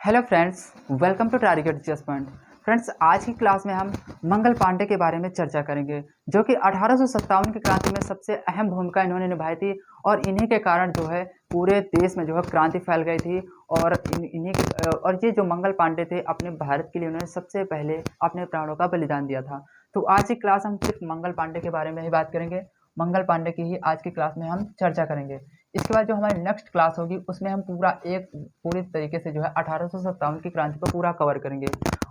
Hello friends, welcome to target adjustment. Friends, आज की class में हम मंगल पांडे के बारे में चर्चा करेंगे, जो कि 1857 की क्रांति में सबसे अहम भूमिका इन्होंने निभाई थी और इन्हीं के कारण जो है पूरे देश में जो है क्रांति फैल गई थी। और और ये जो मंगल पांडे थे, अपने भारत के लिए उन्होंने सबसे पहले अपने प्राणों का बलिदान दिया था। तो आज की क्लास हम सिर्फ मंगल पांडे के बारे में ही बात करेंगे। मंगल पांडे की ही आज की क्लास में हम चर्चा करेंगे। इसके बाद जो हमारी नेक्स्ट क्लास होगी उसमें हम पूरी तरीके से जो है 1857 की क्रांति को पूरा कवर करेंगे।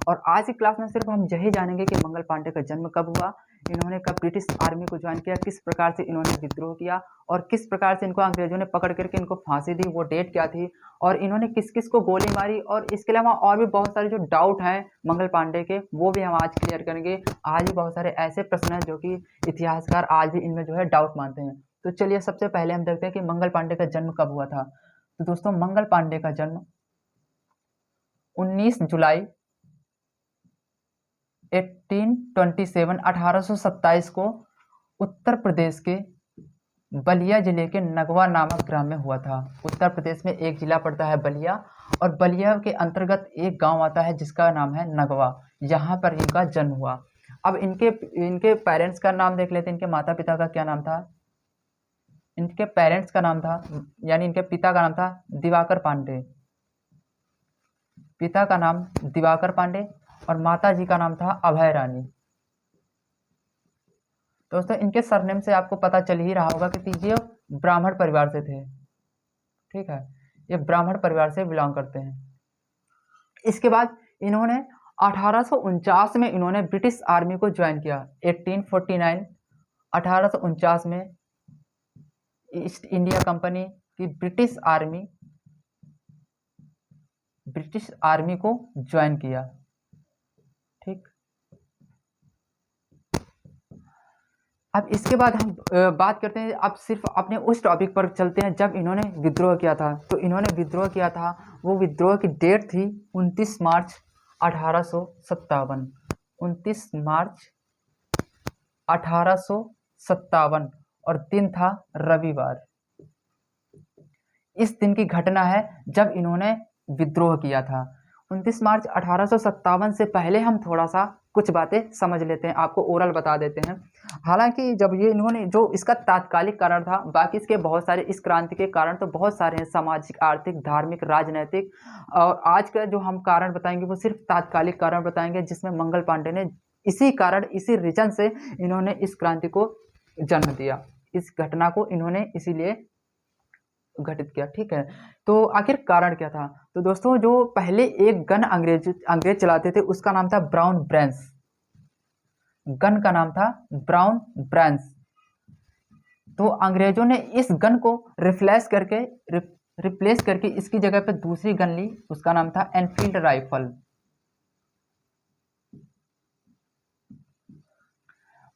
और आज की क्लास में सिर्फ हम यही जानेंगे कि मंगल पांडे का जन्म कब हुआ, इन्होंने कब ब्रिटिश आर्मी को ज्वाइन किया, किस प्रकार से इन्होंने विद्रोह किया और किस प्रकार से इनको अंग्रेजों ने पकड़ करके इनको फांसी दी, वो डेट क्या थी, और इन्होंने किस किस को गोली मारी। और इसके अलावा और भी बहुत सारे जो डाउट हैं मंगल पांडे के, वो भी हम आज क्लियर करेंगे। आज भी बहुत सारे ऐसे प्रश्न हैं जो कि इतिहासकार आज भी इनमें जो है डाउट मानते हैं। तो चलिए सबसे पहले हम देखते हैं कि मंगल पांडे का जन्म कब हुआ था। तो दोस्तों, मंगल पांडे का जन्म 19 जुलाई 1827 को उत्तर प्रदेश के बलिया जिले के नगवा नामक ग्राम में हुआ था। उत्तर प्रदेश में एक जिला पड़ता है बलिया, और बलिया के अंतर्गत एक गांव आता है जिसका नाम है नगवा। यहाँ पर इनका जन्म हुआ। अब इनके पेरेंट्स का नाम देख लेते हैं। इनके माता पिता का क्या नाम था। इनके पेरेंट्स का नाम था, यानी इनके पिता का नाम था दिवाकर पांडे। पिता का नाम दिवाकर पांडे और माता जी का नाम था अभय रानी। दोस्तों, इनके सरनेम से आपको पता चल ही रहा होगा कि ये ब्राह्मण परिवार से थे। ठीक है, ये ब्राह्मण परिवार से बिलोंग करते हैं। इसके बाद इन्होंने 1849 में इन्होंने ब्रिटिश आर्मी को ज्वाइन किया। 1849 में ईस्ट इंडिया कंपनी की ब्रिटिश आर्मी को ज्वाइन किया। ठीक, अब इसके बाद हम बात करते हैं, अब सिर्फ अपने उस टॉपिक पर चलते हैं जब इन्होंने विद्रोह किया था। तो इन्होंने विद्रोह किया था, वो विद्रोह की डेट थी 29 मार्च 1857। 29 मार्च 1857 और दिन था रविवार। इस दिन की घटना है जब इन्होंने विद्रोह किया था। 29 मार्च 1857 से पहले हम थोड़ा सा कुछ बातें समझ लेते हैं, आपको ओरल बता देते हैं। हालांकि जब ये इन्होंने, जो इसका तात्कालिक कारण था, बाकी इसके बहुत सारे, इस क्रांति के कारण तो बहुत सारे हैं, सामाजिक, आर्थिक, धार्मिक, राजनैतिक। और आज का जो हम कारण बताएंगे वो सिर्फ तात्कालिक कारण बताएंगे, जिसमें मंगल पांडे ने इसी कारण, इसी रीजन से इन्होंने इस क्रांति को जन्म दिया। इस घटना को इन्होंने इसीलिए घटित किया। ठीक है, तो आखिर कारण क्या था। तो दोस्तों, जो पहले एक गन अंग्रेज चलाते थे उसका नाम था ब्राउन ब्रेंस। गन का नाम था ब्राउन ब्रेंस। तो अंग्रेजों ने इस गन को रिप्लेस करके इसकी जगह पे दूसरी गन ली, उसका नाम था एनफील्ड राइफल।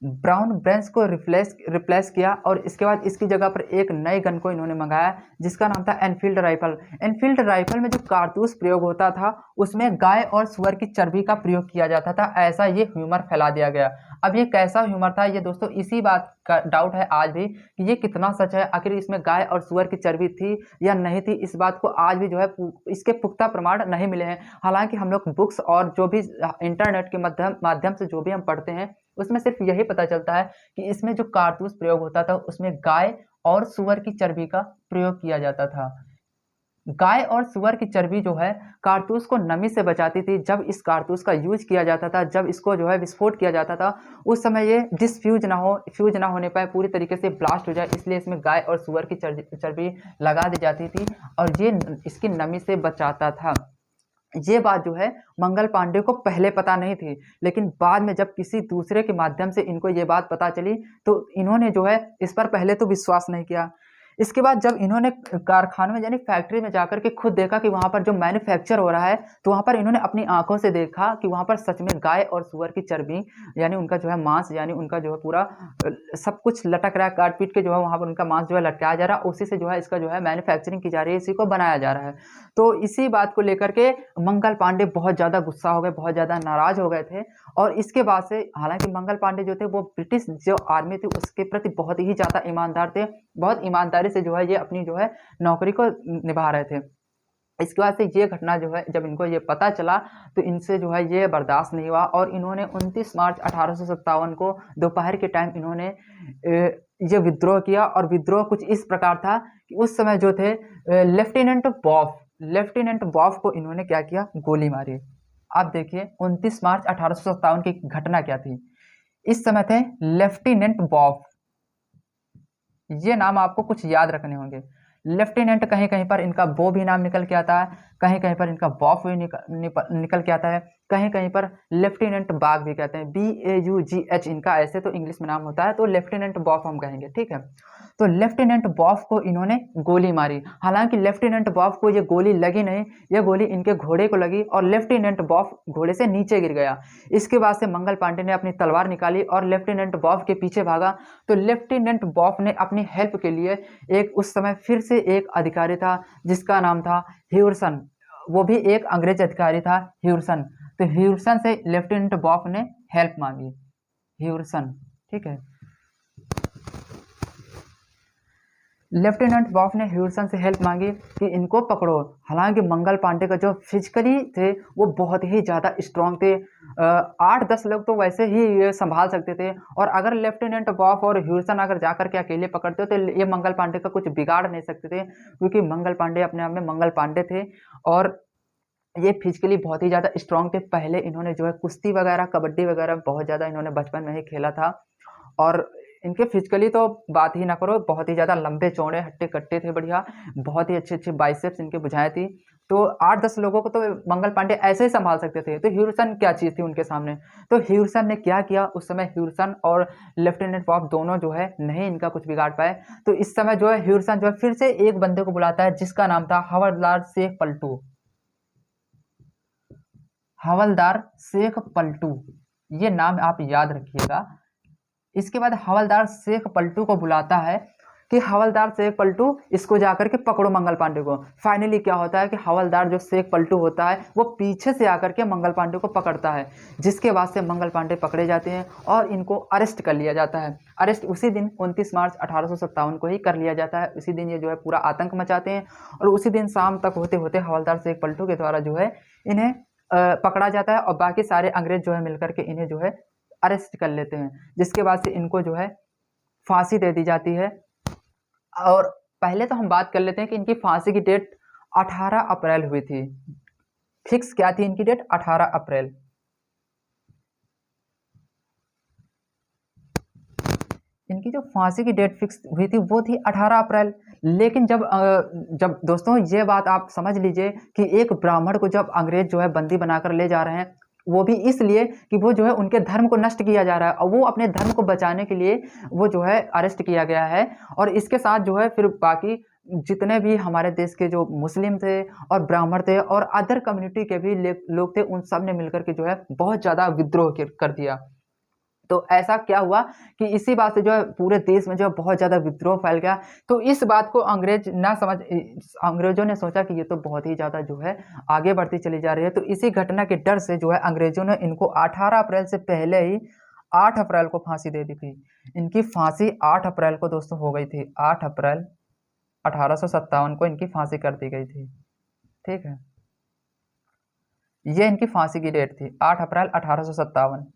ब्राउन ब्रेंस को रिप्लेस किया और इसके बाद इसकी जगह पर एक नई गन को इन्होंने मंगाया जिसका नाम था एनफील्ड राइफल। एनफील्ड राइफल में जो कारतूस प्रयोग होता था उसमें गाय और सुअर की चर्बी का प्रयोग किया जाता था, ऐसा ये ह्यूमर फैला दिया गया। अब ये कैसा ह्यूमर था, ये दोस्तों इसी बात का डाउट है आज भी कि ये कितना सच है, आखिर इसमें गाय और सुअर की चर्बी थी या नहीं थी। इस बात को आज भी जो है इसके पुख्ता प्रमाण नहीं मिले हैं। हालांकि हम लोग बुक्स और जो भी इंटरनेट के माध्यम से जो भी हम पढ़ते हैं उसमें सिर्फ यही पता चलता है कि इसमें जो कारतूस प्रयोग होता था उसमें गाय और सुअर की चर्बी का प्रयोग किया जाता था। गाय और सुअर की चर्बी जो है कारतूस को नमी से बचाती थी। जब इस कारतूस का यूज किया जाता था, जब इसको जो है विस्फोट किया जाता था, उस समय ये फ्यूज ना होने पाए, पूरी तरीके से ब्लास्ट हो जाए, इसलिए इसमें गाय और सुअर की चर्बी लगा दी जाती थी और ये इसकी नमी से बचाता था। ये बात जो है मंगल पांडे को पहले पता नहीं थी, लेकिन बाद में जब किसी दूसरे के माध्यम से इनको ये बात पता चली तो इन्होंने जो है इस पर पहले तो विश्वास नहीं किया। इसके बाद जब इन्होंने कारखाने में यानी फैक्ट्री में जाकर के खुद देखा कि वहां पर जो मैन्युफैक्चर हो रहा है, तो वहां पर इन्होंने अपनी आंखों से देखा कि वहां पर सच में गाय और सुअर की चर्बी, यानी उनका जो है मांस, यानी उनका जो है पूरा सब कुछ लटक रहा है, काट पीट के जो है वहां पर उनका मांस जो है लटकाया जा रहा है, उसी से जो है इसका जो है मैन्युफैक्चरिंग की जा रही है, इसी को बनाया जा रहा है। तो इसी बात को लेकर के मंगल पांडे बहुत ज्यादा गुस्सा हो गए, बहुत ज्यादा नाराज हो गए थे। और इसके बाद से, हालांकि मंगल पांडे जो थे वो ब्रिटिश जो आर्मी थी उसके प्रति बहुत ही ज्यादा ईमानदार थे, बहुत ईमानदारी से जो है ये अपनी जो है नौकरी को निभा रहे थे। इसके बाद से ये घटना जो है जब इनको ये पता चला तो इनसे जो है ये बर्दाश्त नहीं हुआ और इन्होंने 29 मार्च 1857 को दोपहर के टाइम इन्होंने ये विद्रोह किया। और विद्रोह कुछ इस प्रकार था कि उस समय जो थे लेफ्टिनेंट बॉफ को इन्होंने क्या किया, गोली मारी। आप देखिए 29 मार्च 1857 की घटना क्या थी। इस समय थे लेफ्टिनेंट बॉफ, ये नाम आपको कुछ याद रखने होंगे। लेफ्टिनेंट कहीं कहीं पर इनका बो भी नाम निकल के आता है, कहीं कहीं पर इनका बॉफ भी निकल के आता है, कहीं कहीं पर लेफ्टिनेंट बाग भी कहते हैं, BAUGH इनका ऐसे तो इंग्लिश में नाम होता है, तो लेफ्टिनेंट बॉफ हम कहेंगे, ठीक है। तो लेफ्टिनेंट बॉफ को इन्होंने गोली मारी। हालांकि लेफ्टिनेंट बॉफ को ये गोली लगी नहीं, ये गोली इनके घोड़े को लगी और लेफ्टिनेंट बॉफ घोड़े से नीचे गिर गया। इसके बाद से मंगल पांडे ने अपनी तलवार निकाली और लेफ्टिनेंट बॉफ के पीछे भागा। तो लेफ्टिनेंट बॉफ ने अपनी हेल्प के लिए एक उस समय फिर से एक अधिकारी था जिसका नाम था ह्यूरसन, वो भी एक अंग्रेज अधिकारी था ह्यूरसन। तो ह्यूरसन से लेफ्टिनेंट बॉफ ने हेल्प मांगी, ह्यूरसन, ठीक है। लेफ्टिनेंट बॉफ ने ह्यूरसन से हेल्प मांगी कि इनको पकड़ो। हालांकि मंगल पांडे का जो फिजिकली थे वो बहुत ही ज़्यादा स्ट्रांग थे, 8-10 लोग तो वैसे ही ये संभाल सकते थे। और अगर लेफ्टिनेंट बॉफ और ह्यूरसन अगर जाकर के अकेले पकड़ते तो ये मंगल पांडे का कुछ बिगाड़ नहीं सकते थे, क्योंकि मंगल पांडे अपने आप में मंगल पांडे थे और ये फिजिकली बहुत ही ज़्यादा स्ट्रांग थे। पहले इन्होंने जो है कुश्ती वगैरह, कबड्डी वगैरह बहुत ज़्यादा इन्होंने बचपन में ही खेला था। और इनके फिजिकली तो बात ही ना करो, बहुत ही ज़्यादा लंबे चौड़े हट्टे कट्टे थे, बढ़िया, बहुत ही अच्छे अच्छे बाइसेप्स इनके बुझाएं थी। तो 8-10 लोगों को तो मंगल पांडे ऐसे ही संभाल सकते थे। तो ह्यूरसन क्या चीज़ थी उनके सामने। तो ह्यूरसन ने क्या किया, उस समय ह्यूरसन और लेफ्टिनेंट बॉफ दोनों जो है नहीं इनका कुछ बिगाड़ पाए। तो इस समय जो है ह्यूरसन जो है फिर से एक बंदे को बुलाता है जिसका नाम था हवलदार शेख पलटू, हवलदार शेख पलटू, ये नाम आप याद रखिएगा। इसके बाद हवलदार शेख पलटू को बुलाता है कि हवलदार शेख पलटू इसको जाकर के पकड़ो मंगल पांडे को। फाइनली क्या होता है कि हवलदार जो शेख पलटू होता है वो पीछे से आकर के मंगल पांडे को पकड़ता है, जिसके बाद से मंगल पांडे पकड़े जाते हैं और इनको अरेस्ट कर लिया जाता है। अरेस्ट उसी दिन 29 मार्च 1857 को ही कर लिया जाता है। उसी दिन ये जो है पूरा आतंक मचाते हैं और उसी दिन शाम तक होते होते हवलदार शेख पलटू के द्वारा जो है इन्हें पकड़ा जाता है और बाकी सारे अंग्रेज जो है मिलकर के इन्हें जो है अरेस्ट कर लेते हैं, जिसके बाद से इनको जो है फांसी दे दी जाती है। और पहले तो हम बात कर लेते हैं कि इनकी फांसी की डेट 18 अप्रैल हुई थी। फिक्स क्या थी इनकी डेट, 18 अप्रैल। इनकी जो फांसी की डेट फिक्स हुई थी वो थी 18 अप्रैल। लेकिन जब दोस्तों ये बात आप समझ लीजिए कि एक ब्राह्मण को जब अंग्रेज जो है बंदी बनाकर ले जा रहे हैं, वो भी इसलिए कि वो जो है उनके धर्म को नष्ट किया जा रहा है और वो अपने धर्म को बचाने के लिए वो जो है अरेस्ट किया गया है। और इसके साथ जो है फिर बाकी जितने भी हमारे देश के जो मुस्लिम थे और ब्राह्मण थे और अदर कम्युनिटी के भी लोग थे, उन सब ने मिलकर के जो है बहुत ज़्यादा विद्रोह कर दिया। तो ऐसा क्या हुआ कि इसी बात से जो है पूरे देश में जो है बहुत ज़्यादा विद्रोह फैल गया। तो इस बात को अंग्रेजों ने सोचा कि ये तो बहुत ही ज़्यादा जो है आगे बढ़ती चली जा रही है। तो इसी घटना के डर से जो है अंग्रेजों ने इनको 18 अप्रैल से पहले ही 8 अप्रैल को फांसी दे दी थी। इनकी फांसी 8 अप्रैल को दोस्तों हो गई थी। 8 अप्रैल 1857 को इनकी फांसी कर दी गई थी, ठीक है। ये इनकी फांसी की डेट थी 8 अप्रैल 1857।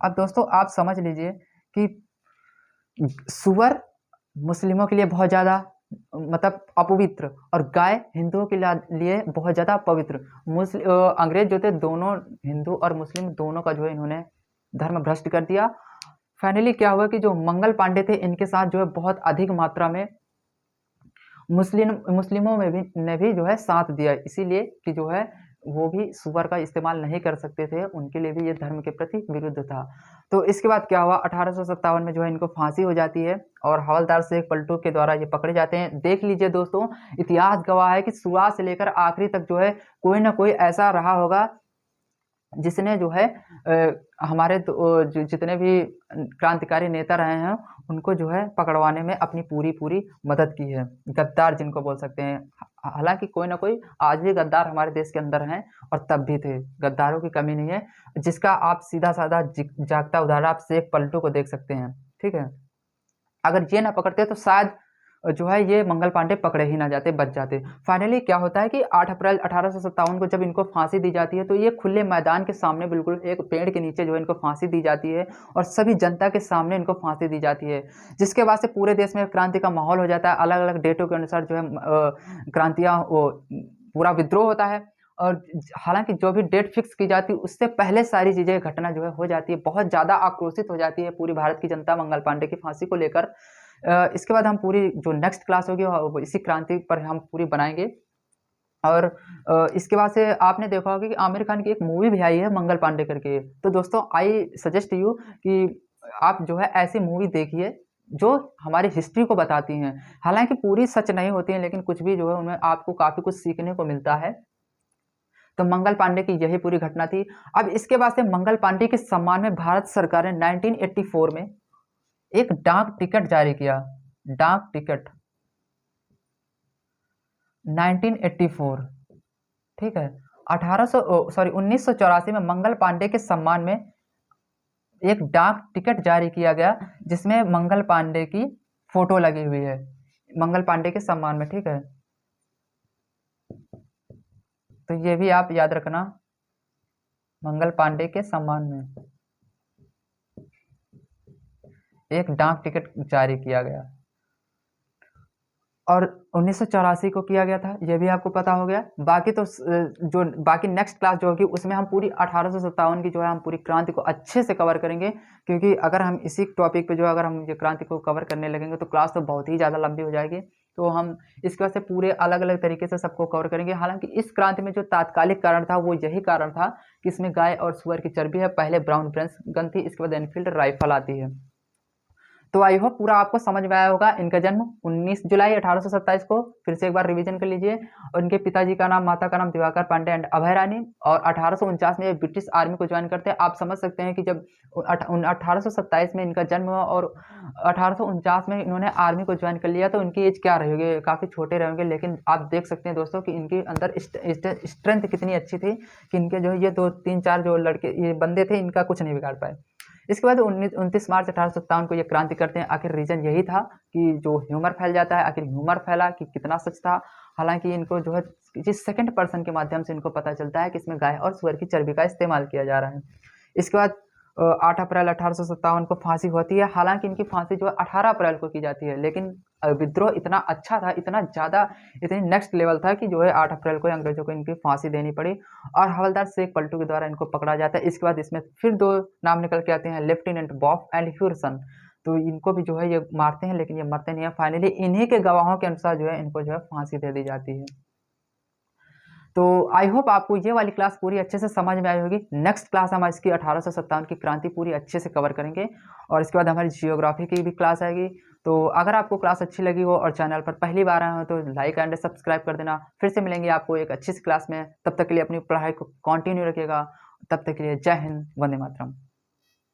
अब दोस्तों आप समझ लीजिए कि सुअर मुस्लिमों के लिए बहुत ज़्यादा मतलब अपवित्र और गाय हिंदुओं के लिए बहुत ज़्यादा पवित्र। अंग्रेज जो थे दोनों हिंदू और मुस्लिम दोनों का जो है इन्होंने धर्म भ्रष्ट कर दिया। फाइनली क्या हुआ कि जो मंगल पांडे थे इनके साथ जो है बहुत अधिक मात्रा में मुस्लिमों में भी ने भी जो है साथ दिया, इसीलिए कि जो है वो भी सुअर का इस्तेमाल नहीं कर सकते थे, उनके लिए भी ये धर्म के प्रति विरुद्ध था। तो इसके बाद क्या हुआ, 1857 में जो है इनको फांसी हो जाती है और हवलदार शेख पलटू के द्वारा ये पकड़े जाते हैं। देख लीजिए दोस्तों, इतिहास गवाह है कि शुरुआत से लेकर आखिरी तक जो है कोई ना कोई ऐसा रहा होगा जिसने जो है हमारे जितने भी क्रांतिकारी नेता रहे हैं उनको जो है पकड़वाने में अपनी पूरी मदद की है। गद्दार जिनको बोल सकते हैं, हालांकि कोई ना कोई आज भी गद्दार हमारे देश के अंदर हैं और तब भी थे, गद्दारों की कमी नहीं है, जिसका आप सीधा साधा जागता उदाहरण आप शेख पलटू को देख सकते हैं, ठीक है। अगर ये ना पकड़ते तो शायद जो है ये मंगल पांडे पकड़े ही ना जाते, बच जाते। फाइनली क्या होता है कि 8 अप्रैल 1857 को जब इनको फांसी दी जाती है तो ये खुले मैदान के सामने बिल्कुल एक पेड़ के नीचे जो है इनको फांसी दी जाती है और सभी जनता के सामने इनको फांसी दी जाती है, जिसके बाद से पूरे देश में क्रांति का माहौल हो जाता है। अलग अलग डेटों के अनुसार जो है क्रांतियाँ वो पूरा विद्रोह होता है और हालांकि जो भी डेट फिक्स की जाती है उससे पहले सारी चीज़ें घटना जो है हो जाती है। बहुत ज़्यादा आक्रोशित हो जाती है पूरी भारत की जनता मंगल पांडे की फांसी को लेकर। इसके बाद हम पूरी जो नेक्स्ट क्लास होगी वो इसी क्रांति पर हम पूरी बनाएंगे। और इसके बाद से आपने देखा होगा कि आमिर खान की एक मूवी भी आई है मंगल पांडे करके। तो दोस्तों आई सजेस्ट यू कि आप जो है ऐसी मूवी देखिए जो हमारी हिस्ट्री को बताती हैं। हालांकि पूरी सच नहीं होती हैं लेकिन कुछ भी जो है उनमें आपको काफ़ी कुछ सीखने को मिलता है। तो मंगल पांडे की यही पूरी घटना थी। अब इसके बाद से मंगल पांडे के सम्मान में भारत सरकार ने 1984 में एक डाक टिकट जारी किया। डाक टिकट 1984, ठीक है। 1984 में मंगल पांडे के सम्मान में एक डाक टिकट जारी किया गया जिसमें मंगल पांडे की फोटो लगी हुई है, मंगल पांडे के सम्मान में, ठीक है। तो ये भी आप याद रखना, मंगल पांडे के सम्मान में एक डाक टिकट जारी किया गया और 1984 को किया गया था, ये भी आपको पता हो गया। बाकी तो जो बाकी नेक्स्ट क्लास जो होगी उसमें हम पूरी 1857 की जो है हम पूरी क्रांति को अच्छे से कवर करेंगे, क्योंकि अगर हम इसी टॉपिक पे जो अगर हम ये क्रांति को कवर करने लगेंगे तो क्लास तो बहुत ही ज़्यादा लंबी हो जाएगी। तो हम इसके वजह से पूरे अलग अलग तरीके से सबको कवर करेंगे। हालांकि इस क्रांति में जो तात्कालिक कारण था वो यही कारण था कि इसमें गाय और सुअर की चर्बी है, पहले ब्राउन ब्रेंस गन थी, इसके बाद एनफील्ड राइफल आती है। तो आई होप पूरा आपको समझ में आया होगा। इनका जन्म 19 जुलाई 1827 को, फिर से एक बार रिवीजन कर लीजिए। और इनके पिताजी का नाम, माता का नाम दिवाकर पांडे एंड अभय रानी, और 1849 में ब्रिटिश आर्मी को ज्वाइन करते हैं। आप समझ सकते हैं कि जब 1827 में इनका जन्म हुआ और 1849 में इन्होंने आर्मी को ज्वाइन कर लिया तो इनकी एज क्या रही होगी, काफ़ी छोटे रहेंगे। लेकिन आप देख सकते हैं दोस्तों कि इनके अंदर स्ट्रेंथ कितनी अच्छी थी कि इनके जो ये 2-3-4 जो लड़के ये बंदे थे इनका कुछ नहीं बिगाड़ पाए। इसके बाद 29 मार्च 1857 को ये क्रांति करते हैं। आखिर रीज़न यही था कि जो ह्यूमर फैल जाता है, आखिर ह्यूमर फैला कि कितना सच था। हालांकि इनको जो है जिस सेकंड पर्सन के माध्यम से इनको पता चलता है कि इसमें गाय और सुअर की चर्बी का इस्तेमाल किया जा रहा है। इसके बाद 8 अप्रैल 1857 को फांसी होती है। हालांकि इनकी फांसी जो है 18 अप्रैल को की जाती है, लेकिन विद्रोह इतना अच्छा था, इतना ज़्यादा, इतनी नेक्स्ट लेवल था कि जो है 8 अप्रैल को अंग्रेजों को इनकी फांसी देनी पड़ी और हवलदार शेख पलटू के द्वारा इनको पकड़ा जाता है। इसके बाद इसमें फिर 2 नाम निकल के आते हैं, लेफ्टिनेंट बॉफ एंड ह्यूरसन। तो इनको भी जो है ये मारते हैं, लेकिन ये मरते नहीं है। फाइनली इन्हीं के गवाहों के अनुसार जो है इनको जो है फांसी दे दी जाती है। तो आई होप आपको ये वाली क्लास पूरी अच्छे से समझ में आई होगी। नेक्स्ट क्लास हम इसकी 1857 की क्रांति पूरी अच्छे से कवर करेंगे और इसके बाद हमारी जियोग्राफी की भी क्लास आएगी। तो अगर आपको क्लास अच्छी लगी हो और चैनल पर पहली बार आए हो तो लाइक एंड सब्सक्राइब कर देना। फिर से मिलेंगे आपको एक अच्छी सी क्लास में, तब तक के लिए अपनी पढ़ाई को कंटिन्यू रखिएगा। तब तक के लिए जय हिंद, वंदे मातरम।